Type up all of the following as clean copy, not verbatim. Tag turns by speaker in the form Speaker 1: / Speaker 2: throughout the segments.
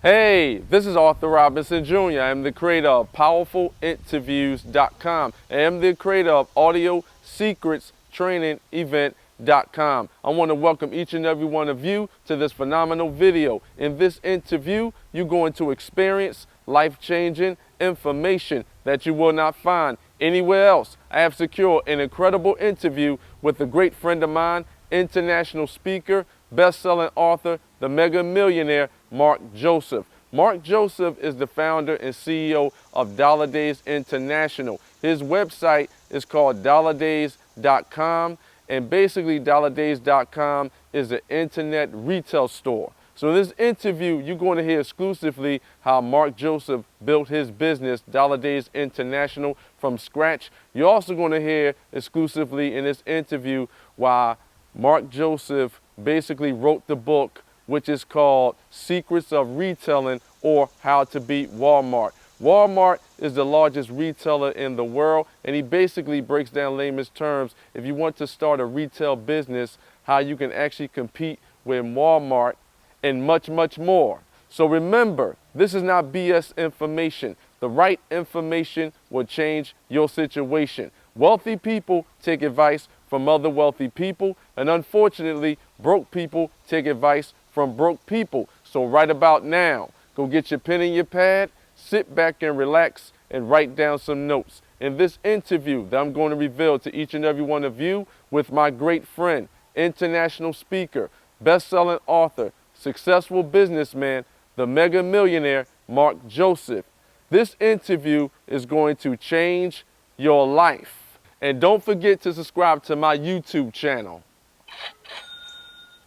Speaker 1: Hey, this is Arthur Robinson Jr. I am the creator of PowerfulInterviews.com. I am the creator of Audio Secrets Training Event.com. I want to welcome each and every one of you to this phenomenal video. In this interview, you're going to experience life-changing information that you will not find anywhere else. I have secured an incredible interview with a great friend of mine, international speaker, best-selling author, the mega millionaire, Marc Joseph. Marc Joseph is the founder and CEO of DollarDays International. His website is called DollarDays.com, and basically DollarDays.com is an internet retail store. So in this interview, you're going to hear exclusively how Marc Joseph built his business, DollarDays International, from scratch. You're also going to hear exclusively in this interview why Marc Joseph basically wrote the book, which is called Secrets of Retailing, or How to Beat Walmart. Walmart is the largest retailer in the world, and he basically breaks down layman's terms, if you want to start a retail business, how you can actually compete with Walmart and much, much more. So remember, this is not BS information. The right information will change your situation. Wealthy people take advice from other wealthy people, and unfortunately, broke people take advice from broke people. So right about now, go get your pen and your pad, sit back and relax, and write down some notes. In this interview that I'm going to reveal to each and every one of you with my great friend, international speaker, best-selling author, successful businessman, the mega millionaire, Marc Joseph. This interview is going to change your life. And don't forget to subscribe to my YouTube channel.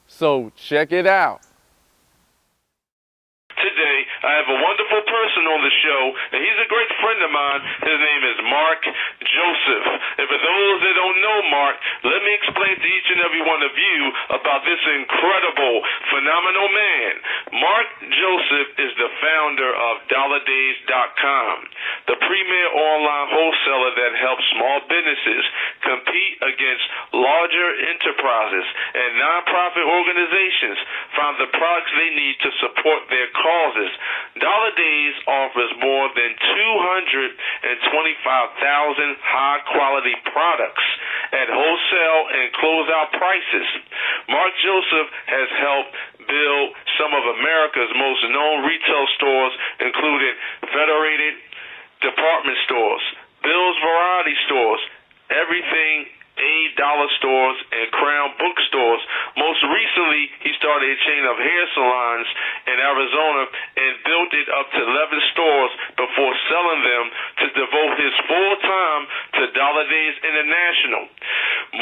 Speaker 1: So check it out.
Speaker 2: Today, I have a wonderful person on the show, and he's a great friend of mine. His name is Marc Joseph. And for those that don't know Marc, let me explain to each and every one of you about this incredible, phenomenal man. Marc Joseph is the founder of DollarDays.com, the premier online wholesaler that helps small businesses compete against larger enterprises and nonprofit organizations find the products they need to support their causes. DollarDays offers more than 225,000 high-quality products at wholesale and closeout prices. Marc Joseph has helped build some of America's most known retail stores, including Federated Department Stores, Bill's Variety Stores, Everything $8 stores, and Crown bookstores. Most recently, he started a chain of hair salons in Arizona and built it up to 11 stores before selling them to devote his full time to DollarDays International.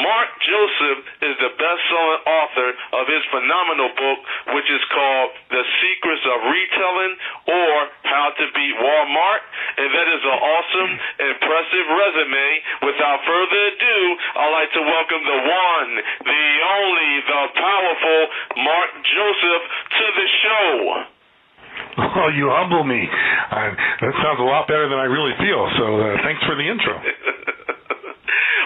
Speaker 2: Marc Joseph is the best-selling author of his phenomenal book, which is called The Secrets of Retailing, or How to Beat Walmart, and that is an awesome, impressive resume. Without further ado, I'd like to welcome the one, the only, the powerful Marc Joseph to the show.
Speaker 3: Oh, you humble me. That sounds a lot better than I really feel, so thanks for the intro.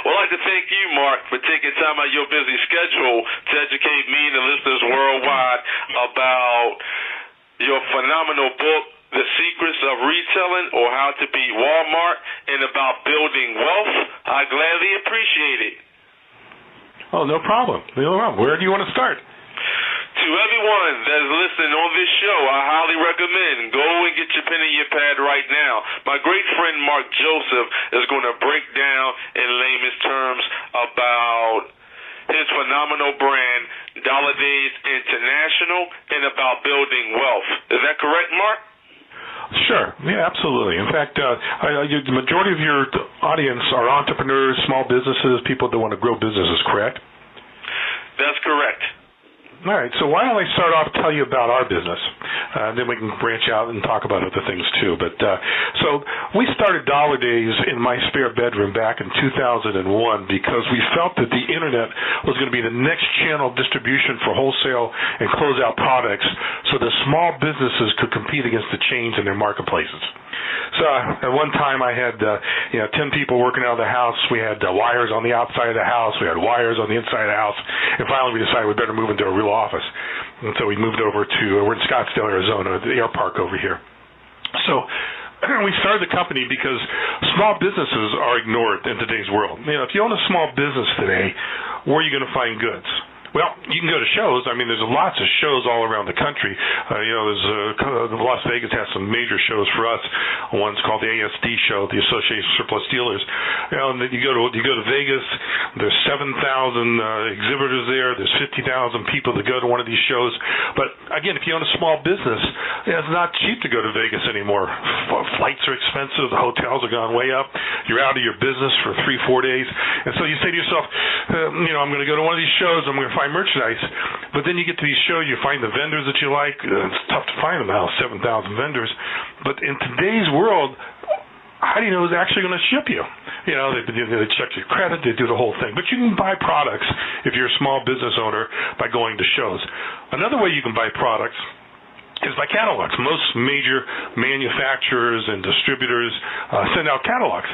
Speaker 2: Well, I'd like to thank you, Marc, for taking time out of your busy schedule to educate me and the listeners worldwide about your phenomenal book, The Secrets of Retailing, or How to Beat Walmart, and about building wealth. I gladly appreciate it.
Speaker 3: Oh, no problem. Where do you want to start?
Speaker 2: To everyone that is listening on this show, I highly recommend go and get your pen and your pad right now. My great friend Marc Joseph is going to break down in layman's terms about his phenomenal brand, DollarDays International, and about building wealth. Is that correct, Marc?
Speaker 3: Sure. Yeah, absolutely. In fact, the majority of your audience are entrepreneurs, small businesses, people that want to grow businesses, correct?
Speaker 2: That's correct.
Speaker 3: All right, so why don't I start off and tell you about our business, then we can branch out and talk about other things too. But so we started DollarDays in my spare bedroom back in 2001 because we felt that the internet was going to be the next channel of distribution for wholesale and closeout products so that small businesses could compete against the chains in their marketplaces. So at one time I had 10 people working out of the house. We had wires on the outside of the house. We had wires on the inside of the house. And finally we decided we better move into a real office. And so we moved over to, we're in Scottsdale, Arizona, the air park over here. So we started the company because small businesses are ignored in today's world. If you own a small business today, where are you going to find goods? Well, you can go to shows. I mean, there's lots of shows all around the country. Las Vegas has some major shows for us. One's called the ASD show, the Association of Surplus Dealers. And you go to Vegas. There's 7,000 exhibitors there. There's 50,000 people that go to one of these shows. But again, if you own a small business, it's not cheap to go to Vegas anymore. Flights are expensive. The hotels have gone way up. You're out of your business for 3-4 days, and so you say to yourself, I'm going to go to one of these shows. I'm going to find merchandise. But then you get to these shows, you find the vendors that you like. It's tough to find them now, 7,000 vendors. But in today's world, how do you know who's actually going to ship you? They check your credit, they do the whole thing. But you can buy products if you're a small business owner by going to shows. Another way you can buy products is by catalogs. Most major manufacturers and distributors send out catalogs.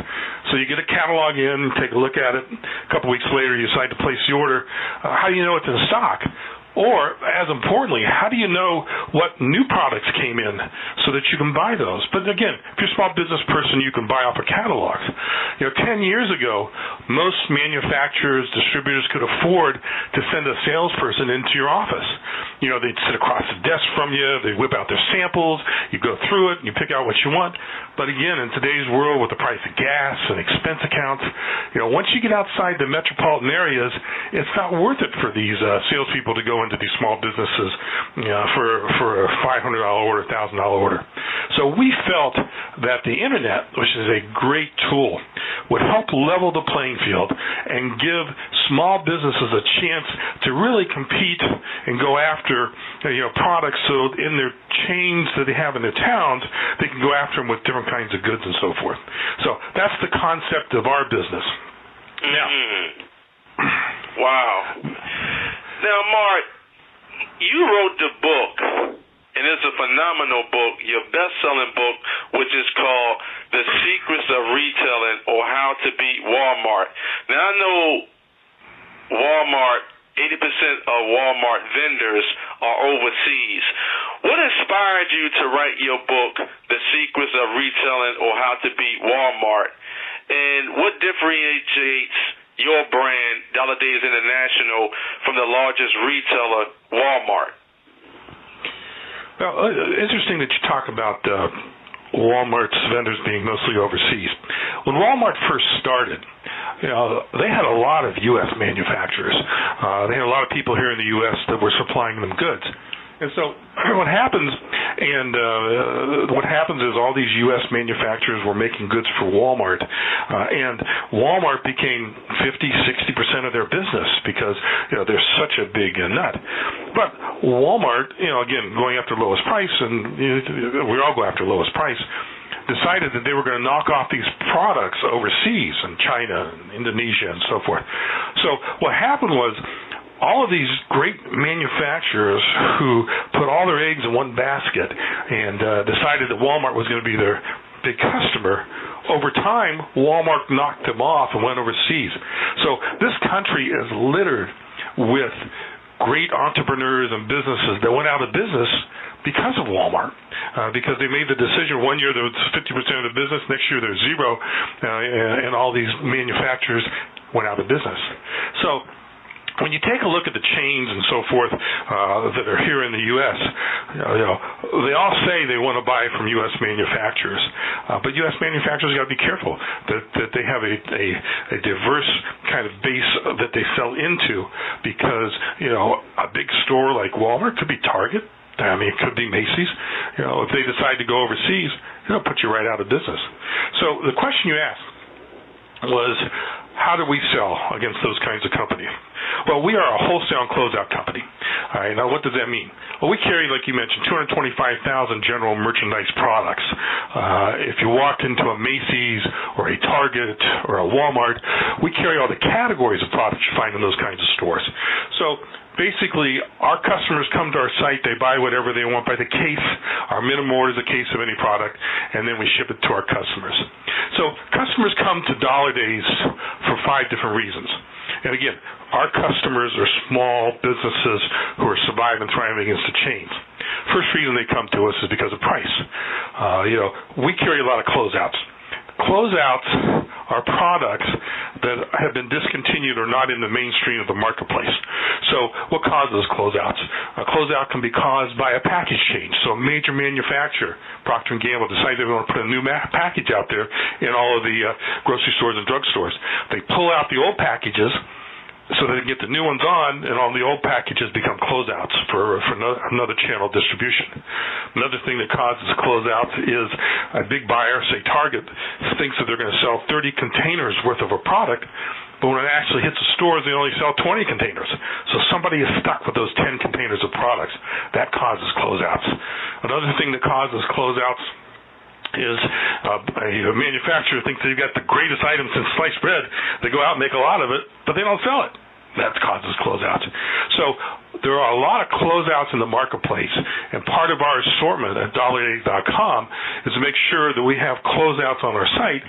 Speaker 3: So you get a catalog in, take a look at it. A couple weeks later, you decide to place the order. How do you know it's in stock? Or, as importantly, how do you know what new products came in so that you can buy those? But again, if you're a small business person, you can buy off a catalog. 10 years ago, most manufacturers, distributors could afford to send a salesperson into your office. They'd sit across the desk from you, they'd whip out their samples, you go through it, and you pick out what you want. But again, in today's world with the price of gas and expense accounts, once you get outside the metropolitan areas, it's not worth it for these salespeople to go into these small businesses for a $500 order, $1,000 order. So we felt that the internet, which is a great tool, would help level the playing field and give small businesses a chance to really compete and go after products, so in their chains that they have in their towns, they can go after them with different kinds of goods and so forth. So that's the concept of our business. Now,
Speaker 2: wow. Now, Marc, you wrote the book, and it's a phenomenal book, your best-selling book, which is called The Secrets of Retailing, or How to Beat Walmart. Now, I know Walmart, 80% of Walmart vendors are overseas. What inspired you to write your book, The Secrets of Retailing, or How to Beat Walmart? And what differentiates your brand, DollarDays International, from the largest retailer, Walmart?
Speaker 3: Well, interesting that you talk about Walmart's vendors being mostly overseas. When Walmart first started, they had a lot of U.S. manufacturers. They had a lot of people here in the U.S. that were supplying them goods. And so what happens is all these U.S. manufacturers were making goods for Walmart, and Walmart became 50-60% of their business because they're such a big nut. But Walmart, again, going after lowest price, and we all go after lowest price, decided that they were going to knock off these products overseas in China and Indonesia and so forth. So what happened was, all of these great manufacturers who put all their eggs in one basket and decided that Walmart was going to be their big customer, over time, Walmart knocked them off and went overseas. So this country is littered with great entrepreneurs and businesses that went out of business because of Walmart, because they made the decision one year there was 50% of the business, next year there's zero, and all these manufacturers went out of business. So when you take a look at the chains and so forth that are here in the U.S., they all say they want to buy from U.S. manufacturers, but U.S. manufacturers got to be careful that they have a diverse kind of base that they sell into, because a big store like Walmart could be Target. I mean, it could be Macy's. If they decide to go overseas, it'll put you right out of business. So the question you asked was, how do we sell against those kinds of companies? Well, we are a wholesale and closeout company. All right, now what does that mean? Well, we carry, like you mentioned, 225,000 general merchandise products. If you walk into a Macy's or a Target or a Walmart, we carry all the categories of products you find in those kinds of stores. So basically, our customers come to our site, they buy whatever they want by the case. Our minimum order is a case of any product, and then we ship it to our customers. So customers come to DollarDays for 5 different reasons. And again, our customers are small businesses who are surviving and thriving against the chains. First reason they come to us is because of price. We carry a lot of closeouts. Closeouts are products that have been discontinued or not in the mainstream of the marketplace. So what causes closeouts? A closeout can be caused by a package change. So a major manufacturer, Procter & Gamble, decides they want to put a new package out there in all of the grocery stores and drugstores. They pull out the old packages so they can get the new ones on, and all the old packages become closeouts for another channel distribution. Another thing that causes closeouts is a big buyer, say Target, thinks that they're going to sell 30 containers worth of a product, but when it actually hits the stores, they only sell 20 containers. So somebody is stuck with those 10 containers of products. That causes closeouts. Another thing that causes closeouts is a manufacturer thinks they've got the greatest item since sliced bread. They go out and make a lot of it, but they don't sell it. That causes closeouts. So there are a lot of closeouts in the marketplace, and part of our assortment at DollarDays.com is to make sure that we have closeouts on our site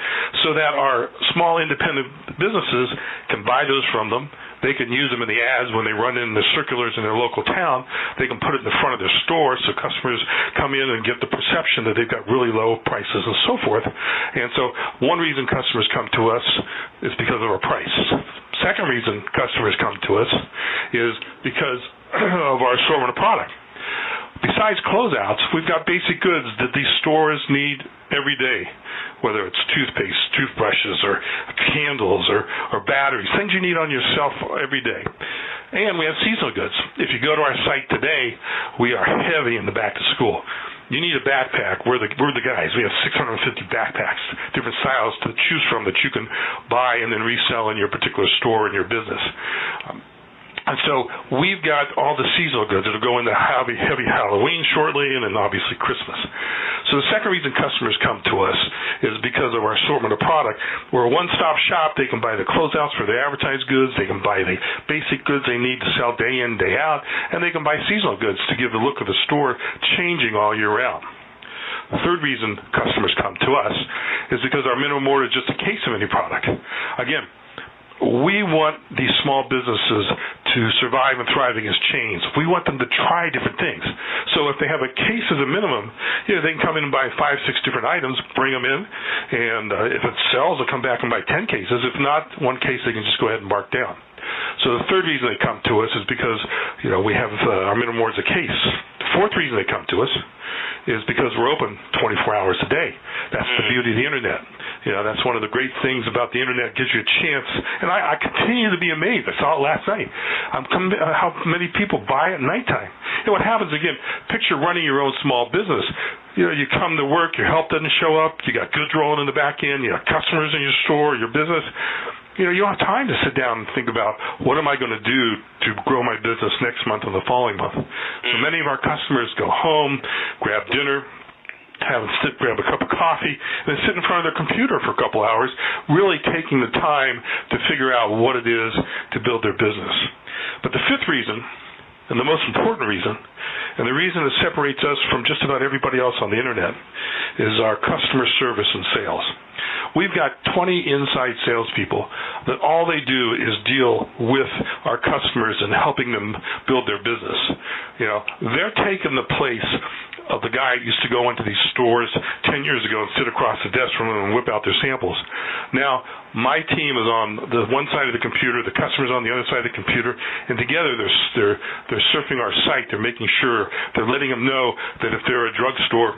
Speaker 3: so that our small independent businesses can buy those from them. They can use them in the ads when they run in the circulars in their local town. They can put it in the front of their store so customers come in and get the perception that they've got really low prices and so forth. And so one reason customers come to us is because of our price. Second reason customers come to us is because of our assortment of product. Besides closeouts, we've got basic goods that these stores need every day, whether it's toothpaste, toothbrushes, or candles, or batteries, things you need on yourself every day. And we have seasonal goods. If you go to our site today, we are heavy in the back to school. You need a backpack. We're the guys. We have 650 backpacks, different styles to choose from that you can buy and then resell in your particular store in your business. And so we've got all the seasonal goods that will go into heavy Halloween shortly, and then obviously Christmas. So the second reason customers come to us is because of our assortment of product. We're a one-stop shop. They can buy the closeouts for their advertised goods. They can buy the basic goods they need to sell day in, day out. And they can buy seasonal goods to give the look of the store changing all year round. The third reason customers come to us is because our minimum order is just a case of any product. Again, we want these small businesses to survive and thrive against chains. We want them to try different things. So if they have a case as a minimum, they can come in and buy 5, 6 different items, bring them in, and if it sells, they'll come back and buy 10 cases. If not, one case they can just go ahead and mark down. So the third reason they come to us is because we have our minimum order is a case. The fourth reason they come to us is because we're open 24 hours a day. That's the beauty of the internet. That's one of the great things about the internet. It gives you a chance, and I continue to be amazed. I saw it last night. How many people buy at nighttime. And what happens, again, picture running your own small business. You come to work, your help doesn't show up, you got goods rolling in the back end, you have customers in your store, your business. You don't have time to sit down and think about what am I going to do to grow my business next month and the following month. So many of our customers go home, grab dinner, grab a cup of coffee, and then sit in front of their computer for a couple hours, really taking the time to figure out what it is to build their business. But the fifth reason, and the most important reason, and the reason that separates us from just about everybody else on the internet, is our customer service and sales. We've got 20 inside salespeople that all they do is deal with our customers and helping them build their business. They're taking the place of the guy who used to go into these stores 10 years ago and sit across the desk from them and whip out their samples. Now, my team is on the one side of the computer, the customer's on the other side of the computer, and together they're surfing our site. They're making sure, they're letting them know that if they're a drugstore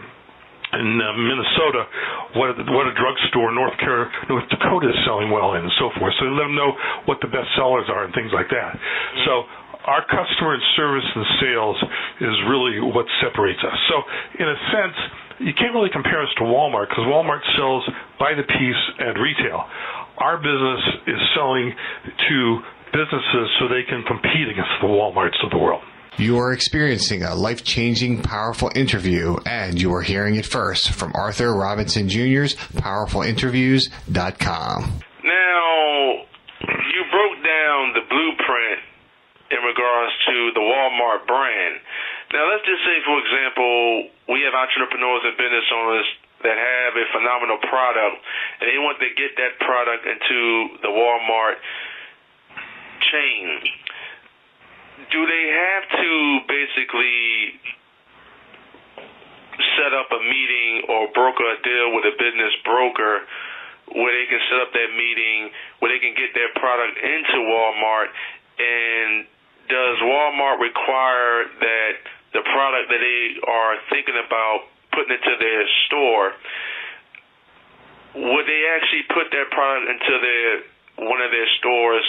Speaker 3: in Minnesota, what a drugstore North Dakota is selling well in, and so forth. So they let them know what the best sellers are and things like that. So our customer and service and sales is really what separates us. So in a sense, you can't really compare us to Walmart because Walmart sells by the piece at retail. Our business is selling to businesses so they can compete against the Walmarts of the world.
Speaker 4: You are experiencing a life-changing, powerful interview, and you are hearing it first from Arthur Robinson Jr.'s PowerfulInterviews.com.
Speaker 2: Now, you broke down the blueprint in regards to the Walmart brand. Now, let's just say, for example, we have entrepreneurs and business owners that have a phenomenal product, and they want to get that product into the Walmart chain. Do they have to basically set up a meeting or broker a deal with a business broker where they can set up that meeting, where they can get their product into Walmart? And does Walmart require that the product that they are thinking about putting into their store, would they actually put that product into one of their stores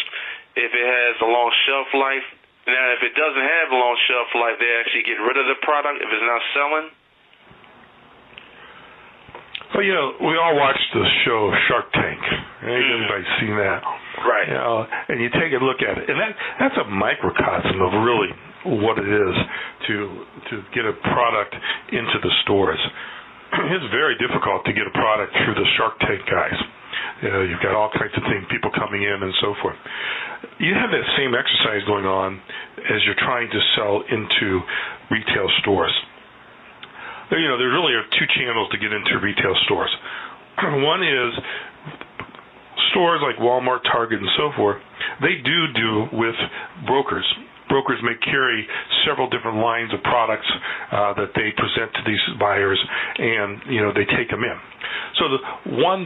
Speaker 2: if it has a long shelf life? Now, if it doesn't have a long shelf life, they actually get rid of the product if it's not selling?
Speaker 3: Well, we all watched the show Shark Tank. Everybody's seen that.
Speaker 2: Right.
Speaker 3: And you take a look at it, and that's a microcosm of really what it is to get a product into the stores. It's very difficult to get a product through the Shark Tank guys. You've got all kinds of things, people coming in and so forth. You have that same exercise going on as you're trying to sell into retail stores. There really are two channels to get into retail stores. One is stores like Walmart, Target, and so forth. They do with brokers. Brokers may carry several different lines of products that they present to these buyers, and they take them in. So the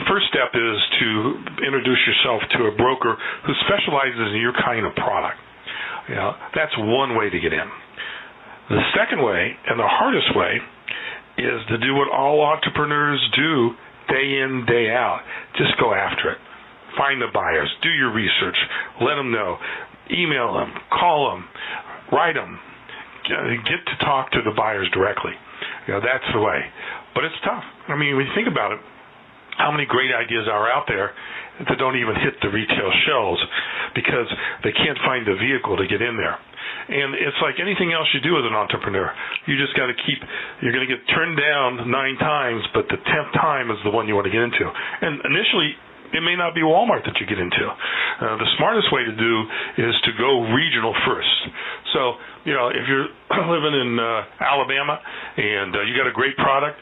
Speaker 3: first step is to introduce yourself to a broker who specializes in your kind of product. That's one way to get in. The second way, and the hardest way, is to do what all entrepreneurs do day in, day out. Just go after it. Find the buyers. Do your research. Let them know. Email them. Call them. Write them. Get to talk to the buyers directly. That's the way. But it's tough. I mean, when you think about it, how many great ideas are out there that don't even hit the retail shelves because they can't find the vehicle to get in there. And it's like anything else you do as an entrepreneur. You just got to you're going to get turned down 9 times, but the 10th time is the one you want to get into. And initially, it may not be Walmart that you get into. The smartest way to do is to go regional first. So, if you're living in Alabama and you got a great product,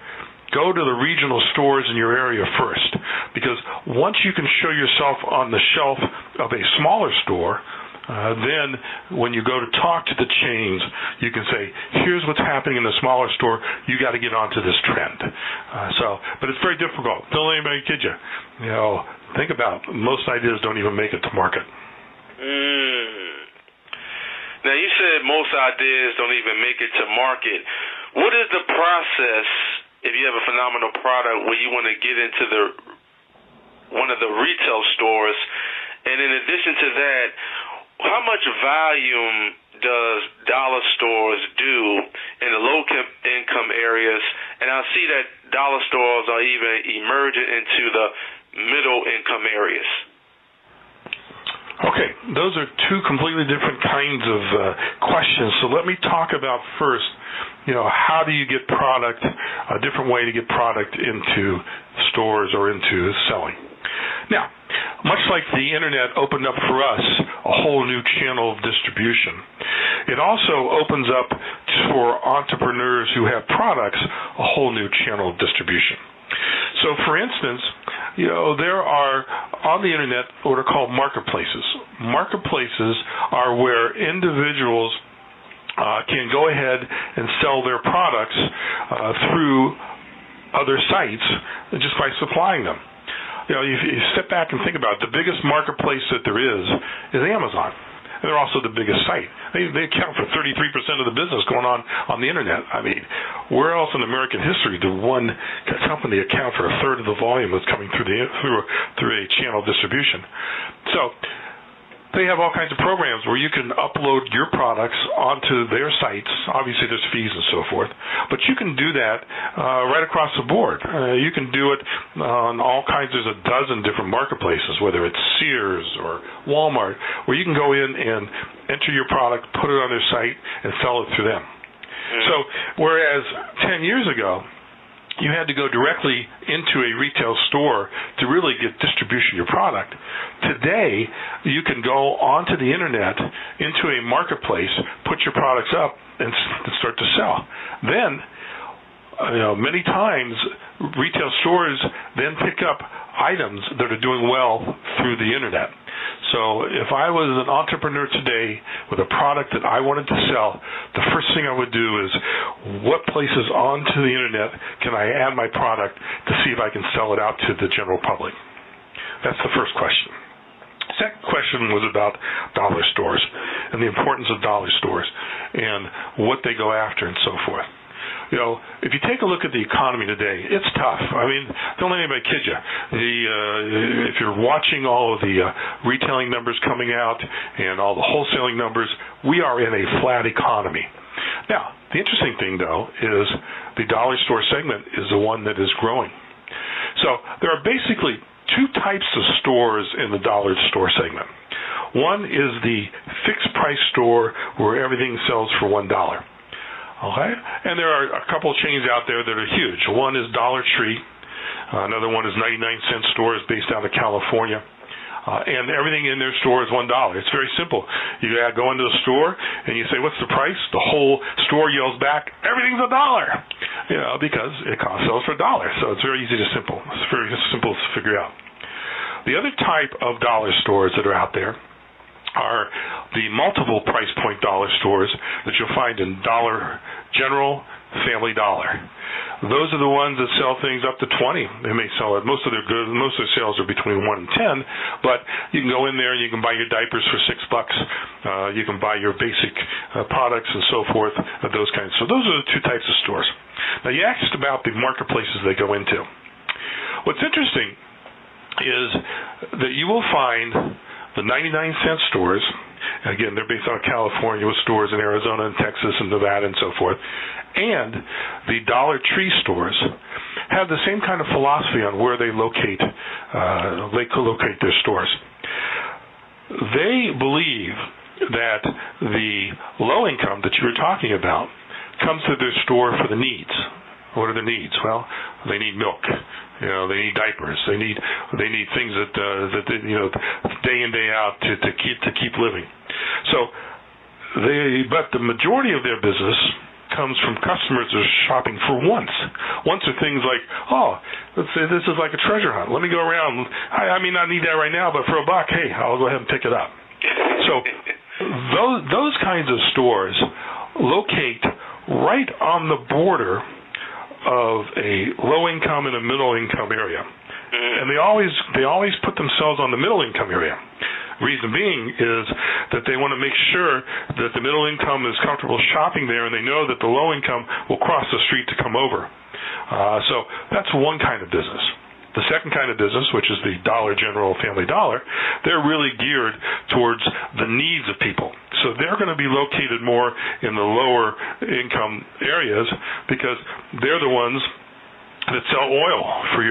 Speaker 3: go to the regional stores in your area first. Because once you can show yourself on the shelf of a smaller store, then when you go to talk to the chains, you can say, here's what's happening in the smaller store. You got to get onto this trend. But it's very difficult. Don't let anybody kid you. Think about it. Most ideas don't even make it to market.
Speaker 2: Now, you said most ideas don't even make it to market. What is the process if you have a phenomenal product where you want to get into one of the retail stores? And in addition to that, how much volume does dollar stores do in the low-income areas? And I see that dollar stores are even emerging into the middle-income areas.
Speaker 3: Okay, those are two completely different kinds of questions. So let me talk about first, how do you get product, a different way to get product into stores or into selling. Now, much like the internet opened up for us a whole new channel of distribution, it also opens up for entrepreneurs who have products a whole new channel of distribution. So, for instance, there are on the internet what are called marketplaces. Marketplaces are where individuals can go ahead and sell their products through other sites just by supplying them. You step back and think about it. The biggest marketplace that there is Amazon. And they're also the biggest site. They account for 33% of the business going on the internet. I mean, where else in American history did one company account for a third of the volume that's coming through a channel distribution? So They have all kinds of programs where you can upload your products onto their sites. Obviously, there's fees and so forth, but you can do that right across the board. You can do it on all kinds. There's a dozen different marketplaces, whether it's Sears or Walmart, where you can go in and enter your product, put it on their site, and sell it through them. So whereas 10 years ago, you had to go directly into a retail store to really get distribution of your product. Today, you can go onto the internet, into a marketplace, put your products up, and start to sell. Then, many times, retail stores then pick up items that are doing well through the internet. So if I was an entrepreneur today with a product that I wanted to sell, the first thing I would do is what places onto the internet can I add my product to see if I can sell it out to the general public? That's the first question. Second question was about dollar stores and the importance of dollar stores and what they go after and so forth. If you take a look at the economy today, it's tough. I mean, don't let anybody kid you. If you're watching all of the retailing numbers coming out and all the wholesaling numbers, we are in a flat economy. Now, the interesting thing, though, is the dollar store segment is the one that is growing. So there are basically two types of stores in the dollar store segment. One is the fixed price store where everything sells for $1. Okay, and there are a couple of chains out there that are huge. One is Dollar Tree. Another one is 99-cent stores based out of California. And everything in their store is $1. It's very simple. You go into the store and you say, "What's the price?" The whole store yells back, "Everything's $1." Because it sells for $1. So it's very easy to simple. It's very simple to figure out. The other type of dollar stores that are out there are the multiple price point dollar stores that you'll find in Dollar General, Family Dollar. Those are the ones that sell things up to 20. They may sell it. Most of their sales are between 1 and 10, but you can go in there and you can buy your diapers for $6. You can buy your basic products and so forth, those kinds. So those are the two types of stores. Now, you asked about the marketplaces they go into. What's interesting is that you will find the 99-cent stores, again, they're based out of California with stores in Arizona and Texas and Nevada and so forth, and the Dollar Tree stores have the same kind of philosophy on where they locate their stores. They believe that the low income that you were talking about comes to their store for the needs. What are the needs? Well, they need milk. They need diapers. They need things that day in day out to keep living. So but the majority of their business comes from customers that are shopping for wants. Wants are things like, let's say this is like a treasure hunt. Let me go around. I may not need that right now, but for $1, hey, I'll go ahead and pick it up. So those kinds of stores locate right on the border of a low income and a middle income area. And they always put themselves on the middle income area. Reason being is that they want to make sure that the middle income is comfortable shopping there and they know that the low income will cross the street to come over. So that's one kind of business. The second kind of business, which is the Dollar General, Family Dollar, they're really geared towards the needs of people. So they're going to be located more in the lower income areas because they're the ones that sell oil for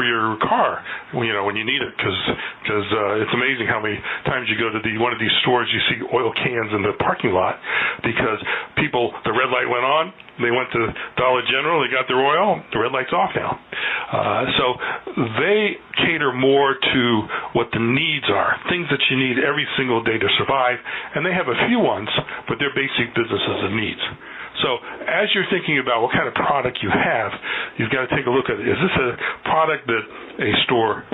Speaker 3: your car when you need it, because it's amazing how many times you go to one of these stores, you see oil cans in the parking lot because the red light went on, they went to Dollar General, they got their oil, the red light's off now. So they cater more to what the needs are, things that you need every single day to survive, and they have a few ones, but they're basic businesses and needs. So as you're thinking about what kind of product you have, you've got to take a look at it. Is this a product that a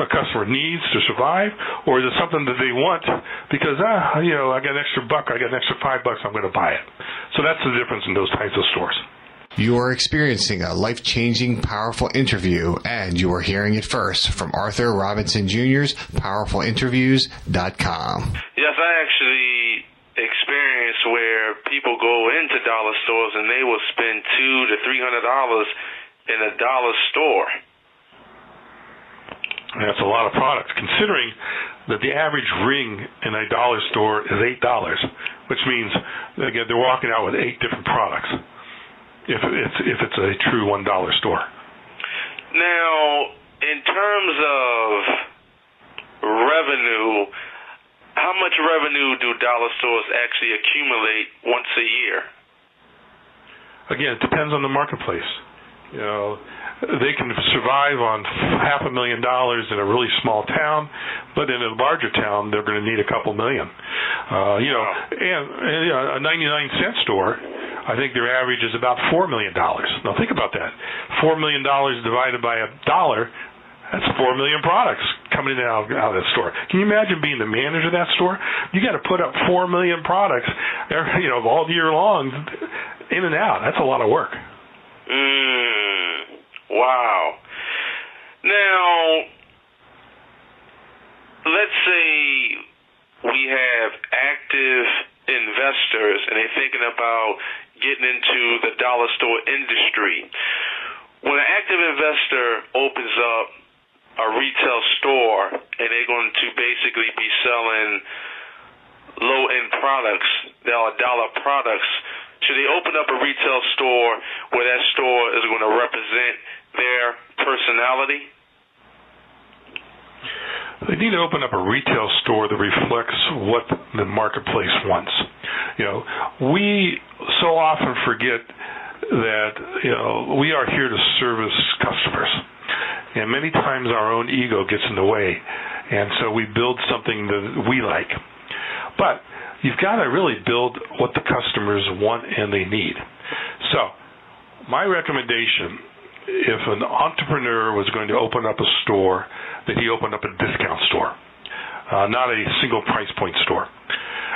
Speaker 3: customer needs to survive, or is it something that they want because, I got an extra $1, I got an extra $5, I'm going to buy it. So that's the difference in those types of stores.
Speaker 4: You are experiencing a life-changing, powerful interview, and you are hearing it first from Arthur Robinson Jr.'s PowerfulInterviews.com.
Speaker 2: Yes, I actually experience where people go into dollar stores and they will spend $200 to $300 in a dollar store.
Speaker 3: And that's a lot of products, considering that the average ring in a dollar store is $8, which means, again, they're walking out with 8 different products if it's a true $1 store.
Speaker 2: Now, in terms of revenue, how much revenue do dollar stores actually accumulate once a year?
Speaker 3: Again, it depends on the marketplace. You know, they can survive on $500,000 in a really small town, but in a larger town, they're going to need a couple million. And a 99-cent store, I think their average is about $4 million. Now think about that. $4 million divided by $1, that's 4 million products coming in and out of that store. Can you imagine being the manager of that store? You got to put up 4 million products, all year long, in and out. That's a lot of work.
Speaker 2: Wow. Now, let's say we have active investors and they're thinking about getting into the dollar store industry. When an active investor opens up a retail store and they're going to basically be selling low-end products, that are dollar products, should they open up a retail store where that store is going to represent their personality?
Speaker 3: They need to open up a retail store that reflects what the marketplace wants. We so often forget that we are here to service customers, and many times our own ego gets in the way, and so we build something that we like. But you've got to really build what the customers want and they need. So my recommendation, if an entrepreneur was going to open up a store, that he opened up a discount store, not a single price point store.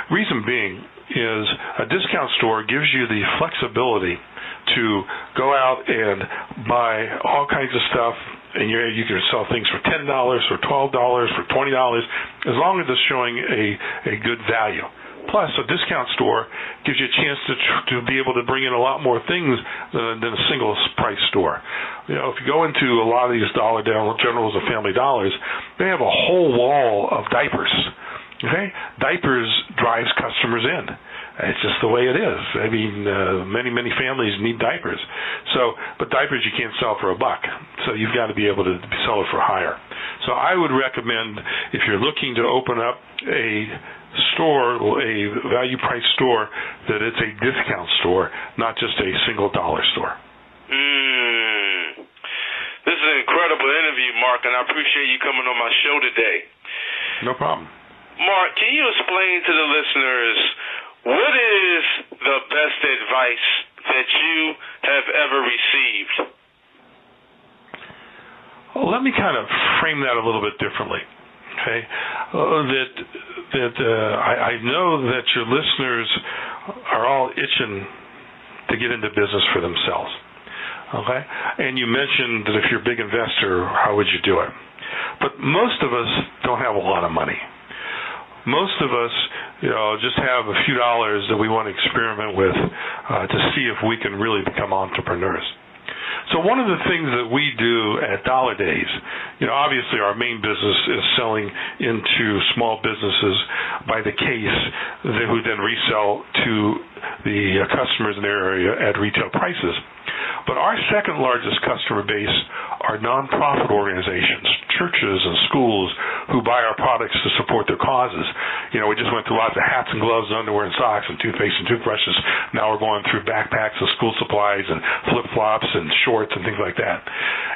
Speaker 3: Reason being is a discount store gives you the flexibility to go out and buy all kinds of stuff, and you can sell things for $10 or $12 for $20, as long as it's showing a good value. Plus, a discount store gives you a chance to be able to bring in a lot more things than a single price store. If you go into a lot of these Dollar Generals and Family Dollars, they have a whole wall of diapers. Okay, diapers drives customers in. It's just the way it is. I mean, many families need diapers. But diapers you can't sell for $1, so you've got to be able to sell it for higher. So I would recommend, if you're looking to open up a store, a value price store, that it's a discount store, not just a single dollar store.
Speaker 2: This is an incredible interview, Marc, and I appreciate you coming on my show today.
Speaker 3: No problem.
Speaker 2: Marc, can you explain to the listeners what is the best advice that you have ever received?
Speaker 3: Well, let me kind of frame that a little bit differently. Okay, I know that your listeners are all itching to get into business for themselves. Okay, and you mentioned that if you're a big investor, how would you do it? But most of us don't have a lot of money. Most of us, just have a few dollars that we want to experiment with to see if we can really become entrepreneurs. So one of the things that we do at DollarDays, obviously our main business is selling into small businesses by the case, who then resell to the customers in their area at retail prices. But our second largest customer base are nonprofit organizations, churches and schools who buy our products to support their causes. We just went through lots of hats and gloves and underwear and socks and toothpaste and toothbrushes. Now we're going through backpacks and school supplies and flip-flops and shorts and things like that.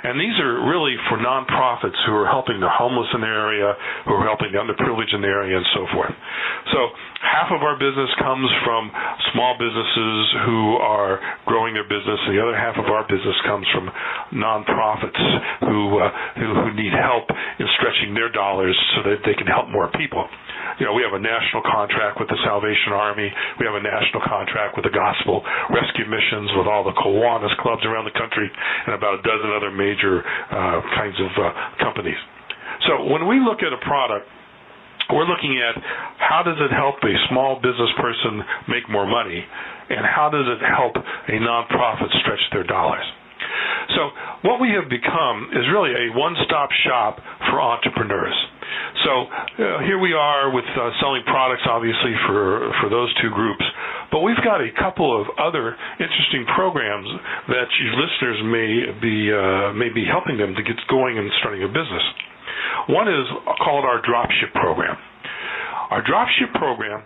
Speaker 3: And these are really for nonprofits who are helping the homeless in their area, who are helping the underprivileged in the area, and so forth. So half of our business comes from small businesses who are growing their business, and the other half of our business comes from nonprofits who need help in stretching their dollars so that they can help more people. We have a national contract with the Salvation Army. We have a national contract with the Gospel Rescue Missions, with all the Kiwanis clubs around the country, and about a dozen other major kinds of companies. So when we look at a product, we're looking at how does it help a small business person make more money, and how does it help a nonprofit stretch their dollars. So what we have become is really a one-stop shop for entrepreneurs. So here we are with selling products, obviously, for those two groups. But we've got a couple of other interesting programs that your listeners may be helping them to get going and starting a business. One is called our dropship program. Our dropship program